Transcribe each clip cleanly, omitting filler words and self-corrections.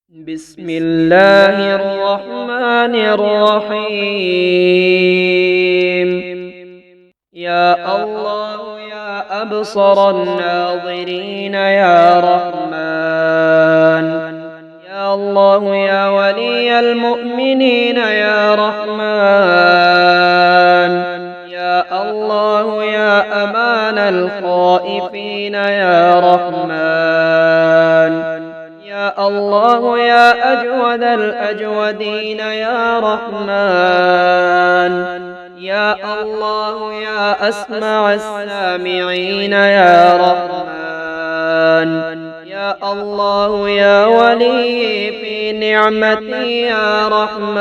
بسم الله الرحمن الرحيم. يا الله يا أبصر الناظرين يا رحمن. يا الله يا ولي المؤمنين يا رحمن. يا الله يا أمان الخائفين يا رحمن. يا الله يا أجود الأجودين يا رحمن. يا الله يا أسمع السامعين يا رحمن. يا الله يا ولي في نعمتي يا رحمن.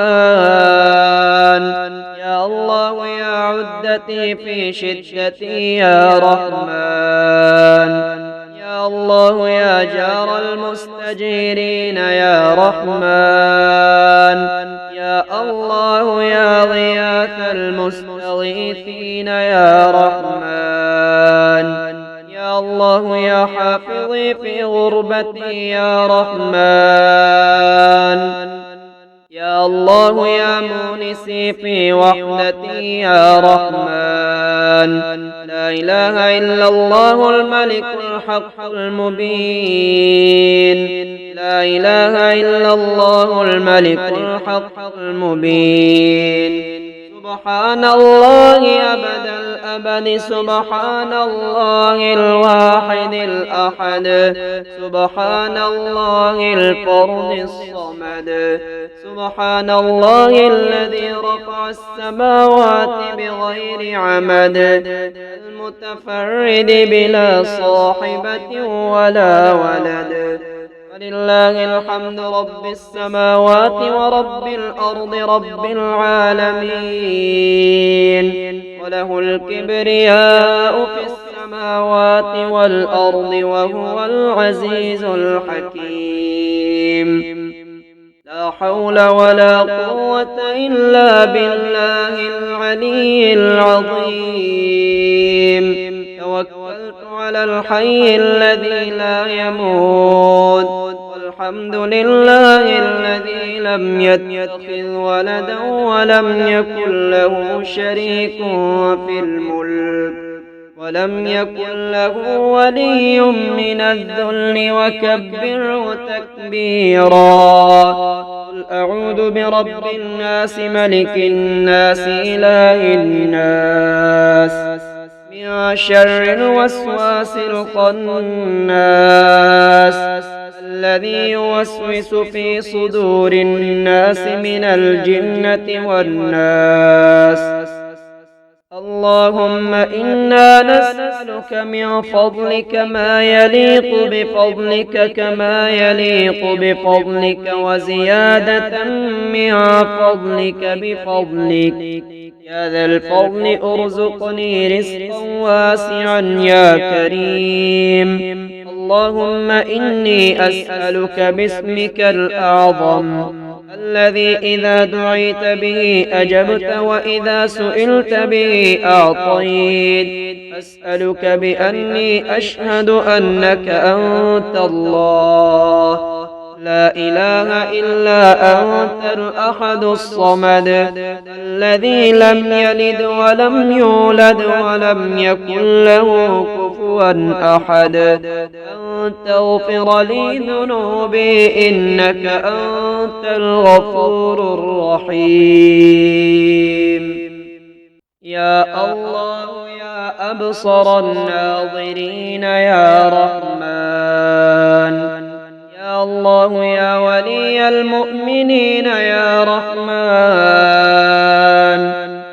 يا الله يا عدتي في شدتي يا رحمن. يا الله يا جار المستجيرين يا رحمن. يا الله يا غياث المستغيثين يا رحمن. يا الله يا حافظي في غربتي يا رحمن. يا الله يا مونسي في وحدتي يا رحمن. لا إله إلا الله الملك الحق المبين. لا إله إلا الله الملك الحق المبين. سبحان الله أبد الأبد. سبحان الله الواحد الأحد. سبحان الله الفرد الصمد. سبحان الله الذي رفع السماوات بغير عمد. المتفرد بلا صاحبة ولا ولد. ولله الحمد رب السماوات ورب الأرض رب العالمين. وله الكبرياء في السماوات والأرض وهو العزيز الحكيم. لا حول ولا قوة إلا بالله العلي العظيم. توكلت على الحي الذي لا يموت. والحمد لله الذي لم يتخذ ولدا ولم يكن له شريك في الملك ولم يكن له ولي من الذل وكبره تكبيرا. قل أعوذ برب الناس ملك الناس إله الناس من شر الوسواس الخناس الذي يوسوس في صدور الناس من الجنة والناس. اللهم إنا نسألك من فضلك ما يليق بفضلك كما يليق بفضلك وزيادة من فضلك بفضلك. يا ذا الفضل ارزقني رزقا واسعا يا كريم. اللهم إني أسألك باسمك الأعظم الذي إذا دعيت به أجبت وإذا سئلت به أعطيت. أسألك بأني أشهد أنك أنت الله لا إله إلا أنت الأحد الصمد الذي لم يلد ولم يولد ولم يكن له كفوا أحد. أن تغفر لي ذنوبي إنك أنت الغفور الرحيم. يا الله يا أبصر الناظرين يا رحمن. يا الله يا ولي المؤمنين يا رحمن.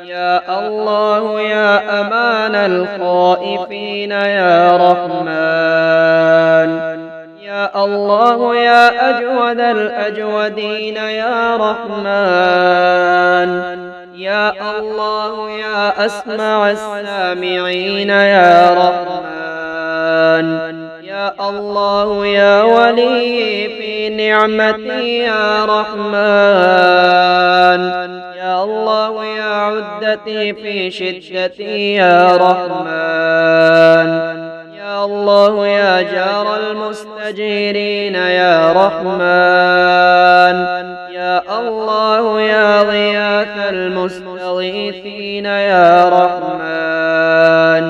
يا الله يا أمان الخائفين يا رحمن. يا الله يا أجود الأجودين يا رحمن. يا الله يا أسمع السامعين يا رحمن. يا الله يا ولي في نعمتي يا رحمن. يا الله يا عدتي في شدتي يا رحمن. يا يا الله يا جار المستجيرين يا رحمن. الله يا غياث المستغيثين يا رحمن،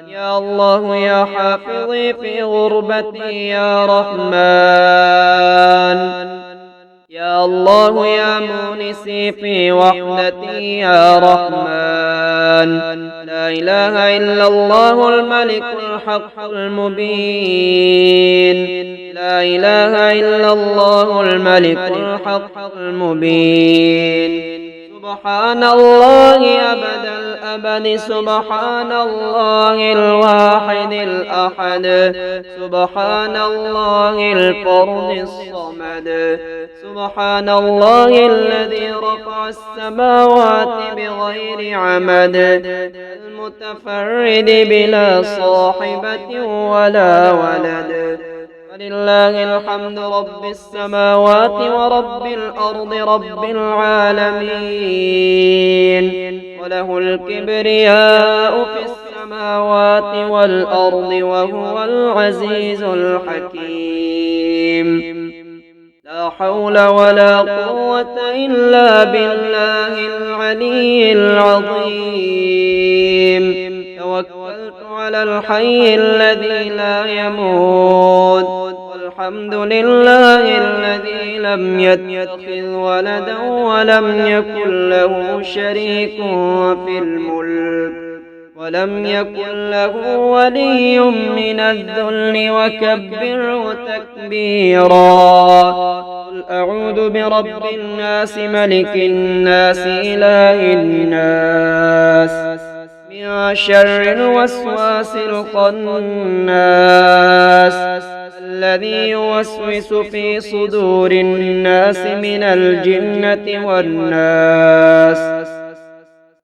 يا الله يا حافظي في غربتي يا رحمن، يا الله يا مونسي في وحدتي يا رحمن. لا إله إلا الله الملك الحق المبين، لا إله إلا الله الملك الحق المبين. سبحان الله أبد الأبد، سبحان الله الواحد الأحد، سبحان الله الفرد الصمد، سبحان الله الذي رفع السماوات بغير عمد، المتفرد بلا صاحبة ولا ولد. ولله الحمد رب السماوات ورب الأرض رب العالمين، وله الكبرياء في السماوات والأرض وهو العزيز الحكيم. لا حول ولا قوة إلا بالله العلي العظيم. توكلت على الحي الذي لا يموت، والحمد لله الذي لم يتخذ ولدا ولم يكن له شريك في الملك، ولم يكن له ولي من الذل وكبره تكبيرا. قل أعوذ برب الناس ملك الناس إله الناس، من شر الوسواس الخناس، الذي يوسوس في صدور الناس من الجنة والناس.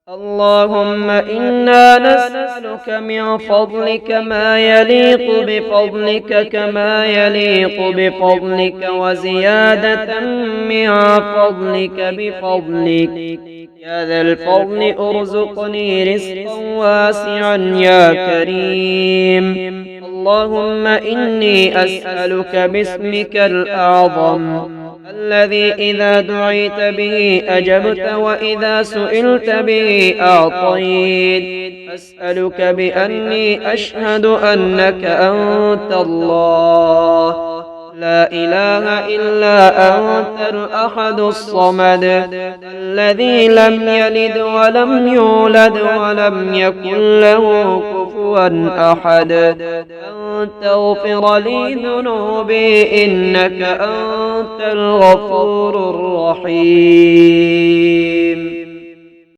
اللهم إنا نسألك من فضلك ما يليق بفضلك كما يليق بفضلك، وزيادة من فضلك بفضلك. يا ذا الفضل ارزقني رزقا واسعا يا كريم. اللهم إني أسألك باسمك الأعظم الذي إذا دعيت به أجبت، وإذا سئلت به أعطيت. أسألك بأني أشهد أنك أنت الله، لا إله إلا أنت الأحد الصمد، الذي لم يلد ولم يولد ولم يكن له كفوا أحد. أن تغفر لي ذنوبي إنك أنت الغفور الرحيم.